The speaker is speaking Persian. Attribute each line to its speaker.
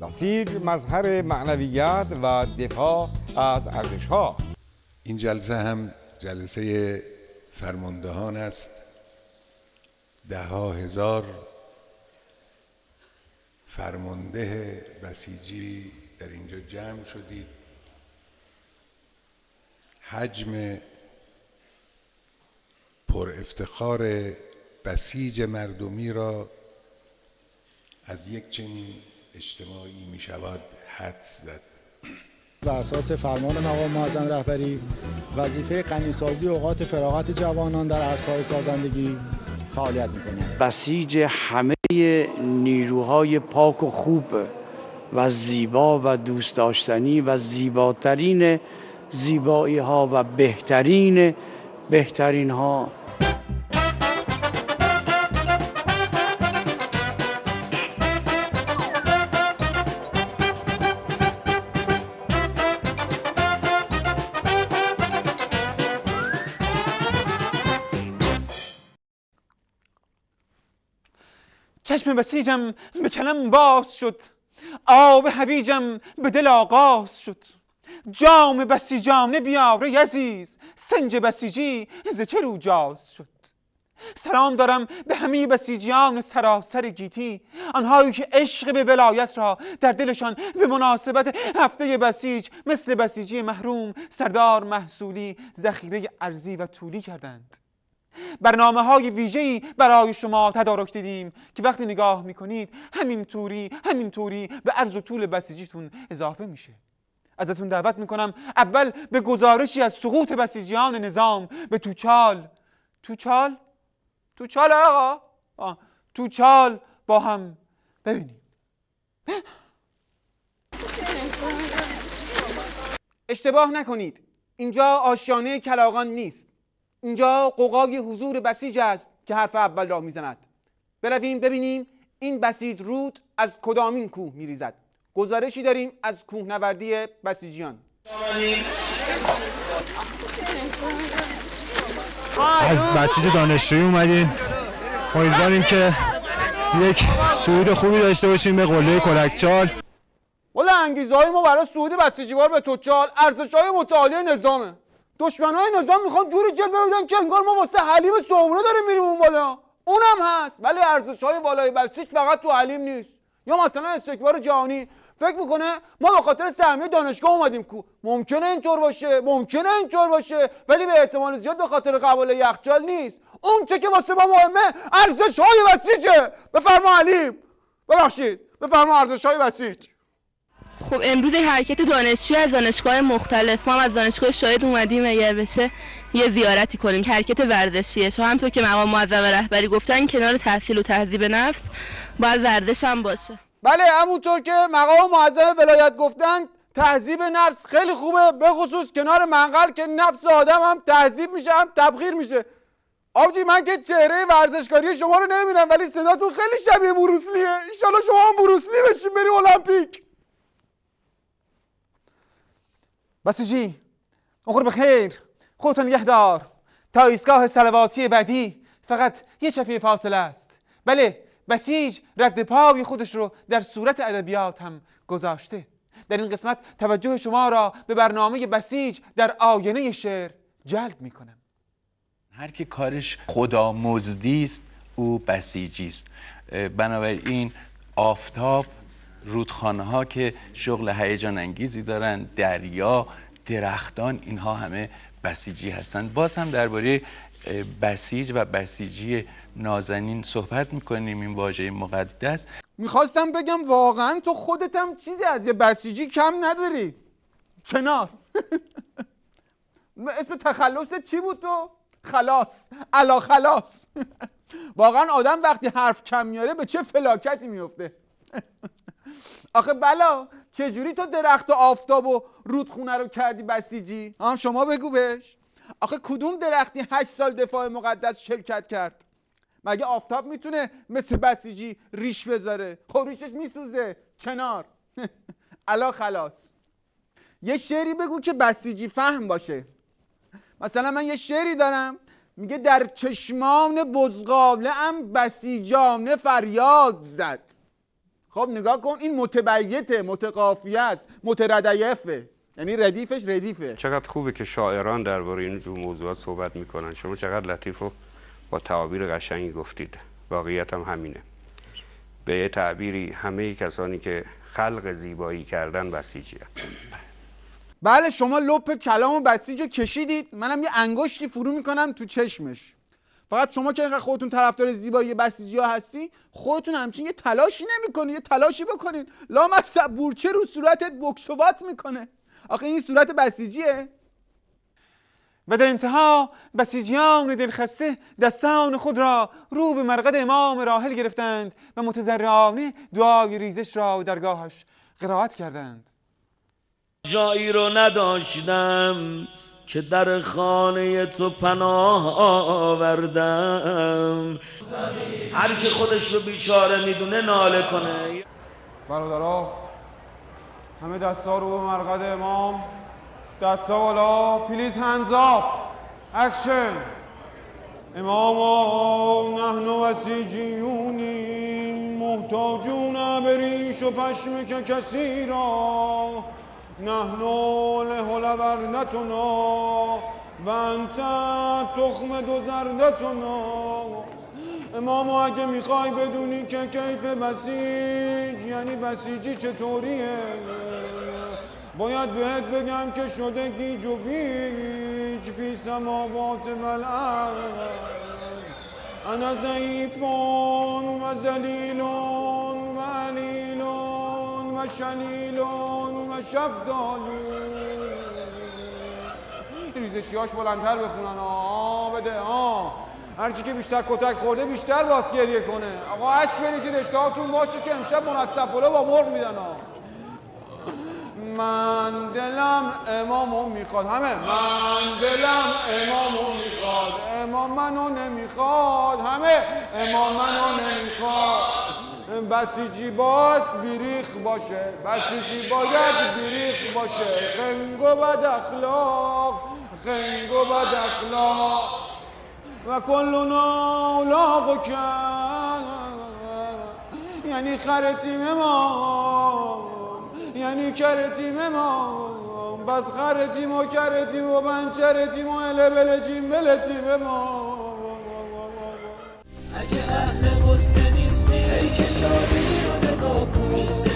Speaker 1: بسیج مظهر معنویت و دفاع از ارزش‌ها.
Speaker 2: این جلسه هم جلسه فرماندهان است. ده‌ها هزار فرمانده بسیجی در اینجا جمع شدید. حجم پر افتخار بسیج مردمی را از یک چنین اجتماعی می شود حدس زد.
Speaker 3: بر اساس فرمان مقام معظم رهبری وظیفه غنی‌سازی اوقات فراغت جوانان در عرصه‌های سازندگی فعالیت می‌کنند.
Speaker 4: بسیج همه نیروهای پاک و خوب و زیبا و دوست داشتنی و زیباترین زیبایی‌ها و بهترین‌ها.
Speaker 5: چشم بسیجم به کلم باز شد، آب هویجم به دل آغاز شد. جام بسیجانه بیار ای عزیز، سنج بسیجی ز چه رو جاز شد. سلام دارم به همه بسیجیان سراسر گیتی، آنهایی که عشق به ولایت را در دلشان به مناسبت هفته بسیج مثل بسیجی محروم سردار محصولی ذخیره ارزی و طولی کردند. برنامه‌های ویژه‌ای برای شما تدارک دیدیم که وقتی نگاه می‌کنید همین طوری به عرض و طول بسیجیتون اضافه میشه. ازتون دعوت میکنم اول به گزارشی از سقوط بسیجیان نظام به توچال آقا توچال با هم ببینیم. اشتباه نکنید، اینجا آشیانه کلاغان نیست، اینجا قوقای حضور بسیج است که حرف اول را میزند. برویم ببینیم این بسیج رود از کدامین کوه میریزد. گزارشی داریم از کوهنوردی بسیجیان.
Speaker 6: از بسیج دانشجویی اومدیم، امیدواریم که یک صعود خوبی داشته باشیم به قله کلکچال.
Speaker 5: والا انگیزه‌های ما برای صعود بسیجیوار به توچال ارزش‌های متعالی نظامه. دشمنای نظام میخوان جوری جلوه بدن که انگار ما واسه حلیم صبحونه داریم میریم اون بالا. اونم هست، ولی ارزش‌های بالای بسیج فقط تو حلیم نیست. یا مثلا استکبار جهانی فکر میکنه ما به خاطر سهمیه دانشگاه اومدیم کو. ممکنه اینطور باشه، ولی به احتمال زیاد به خاطر قبول یخچال نیست. اون چه که واسه ما مهمه ارزش‌های بسیجه. بفرما حلیم، ببخشید بفرما ارزش‌های بسیج.
Speaker 7: خب امروز حرکت دانشجو از دانشگاه مختلف، ما هم از دانشگاه شاهد اومدیم اگر بشه یه زیارتی کنیم که حرکت ورزشیه. چون همونطور که مقام معظم رهبری گفتن کنار تحصیل و تهذیب نفس باید ورزش هم باشه.
Speaker 5: بله، همونطور که مقام معظم ولایت گفتن تهذیب نفس خیلی خوبه، به خصوص کنار منقل که نفس آدم هم تهذیب میشه هم تبخیر میشه. آبجی من که چهره ورزشکاری شما رو نمیبینم ولی صداتون خیلی شبیه بروسلیه. انشالله شما هم بروسلی بشین بری المپیک. بسیجی اخور بخیر، خودتان نگه دار تا ایستگاه صلواتی بعدی فقط یه چفیه فاصله است. بله، بسیج رد پای خودش رو در صورت ادبیات هم گذاشته. در این قسمت توجه شما را به برنامه بسیج در آینه شعر جلب می کنم.
Speaker 8: هر کی کارش خودآموزی است او بسیجی است. بنابراین آفتاب، رودخانه ها که شغل هیجان انگیزی دارن، دریا، درختان، اینها همه بسیجی هستند. باز هم درباره بسیج و بسیجی نازنین صحبت میکنیم، این واژه مقدس.
Speaker 5: میخواستم بگم واقعا تو خودت هم چیزی از یه بسیجی کم نداری. چنار اسم تخلصت چی بود تو؟ خلاص، الا خلاص. واقعا آدم وقتی حرف کم میاره به چه فلاکتی میفته. آخه بلا چجوری تو درخت و آفتاب و رودخونه رو کردی بسیجی؟ شما بگو بهش. آخه کدوم درختی 8 سال دفاع مقدس شرکت کرد؟ مگه آفتاب میتونه مثل بسیجی ریش بذاره؟ خب ریشش میسوزه. چنار. الا خلاص. یه شعری بگو که بسیجی فهم باشه. مثلا من یه شعری دارم میگه در چشمان بزغاله ام بسیجانه فریاد زد. خب نگاه کن این متبیته، متقافیه است، متردیفه، یعنی ردیفش ردیفه.
Speaker 9: چقدر خوبه که شاعران درباره این جور موضوعات صحبت میکنن. شما چقدر لطیف و با تعابیر قشنگی گفتید. واقعیت هم همینه. به یه تعبیری همه کسانی که خلق زیبایی کردن بسیجیه.
Speaker 5: بله شما لپ کلام بسیج رو کشیدید، منم یه انگشتی فرو میکنم تو چشمش. فقط شما که اینقدر خودتون طرفدار زیبایی بسیجی ها هستی، خودتون همچین یه تلاشی نمیکنید، یه تلاشی بکنید. لامصب بورچه رو صورتت بکسوات میکنه. آخه این صورت بسیجیه؟ و در انتها بسیجیان دلخسته دستان خود را رو به مرقد امام راحل گرفتند و متضرعانه دعای ریزش را درگاهش قرائت کردند.
Speaker 10: جایی رو نداشتم که در خانه تو پناه آوردم. هر که خودش رو بیچاره میدونه ناله کنه.
Speaker 5: برادرها همه دستا رو به مرقد امام، دستا بالا، پلیز هنزاب، اکشن. اماما نحن بسیجیونیم محتاجون بریش و پشمک کثیرا نحن لحلوردتنا و انت تخم دو زردتنا. اماما اگه میخوای بدونی که کیف بسیج یعنی بسیجی چطوریه، باید بهت بگم که شده گیج و بیج فی سماوات و الارض. انا ضعیفون و ذلیلون و علیلون و شلیلون و شفدالون. ریزشیاش بلندتر بخونن. بده هرچی که بیشتر کتک خورده بیشتر باز گریه کنه. آقا عشق بریزید اشتهاتون باشه که امشب منصف پلو با مرغ میدن. من دلم امامو میخواد. همه من دلم امامو میخواد. امام منو نمیخواد. همه امام منو نمیخواد. بسیجی باز بیریخ باشه. بسیجی باید بیریخ باشه. خنگ و بد اخلاق، خنگ و بد اخلاق و کلنا اولاغو کرد. یعنی خرتیم ما، یعنی کرتیم ما، بس خرتیم و کرتیم و بنچرتیم و اله بلجیم بلتیم ما.
Speaker 11: اگه اهل غصه نیستی ای که شادی رو نگاه کن.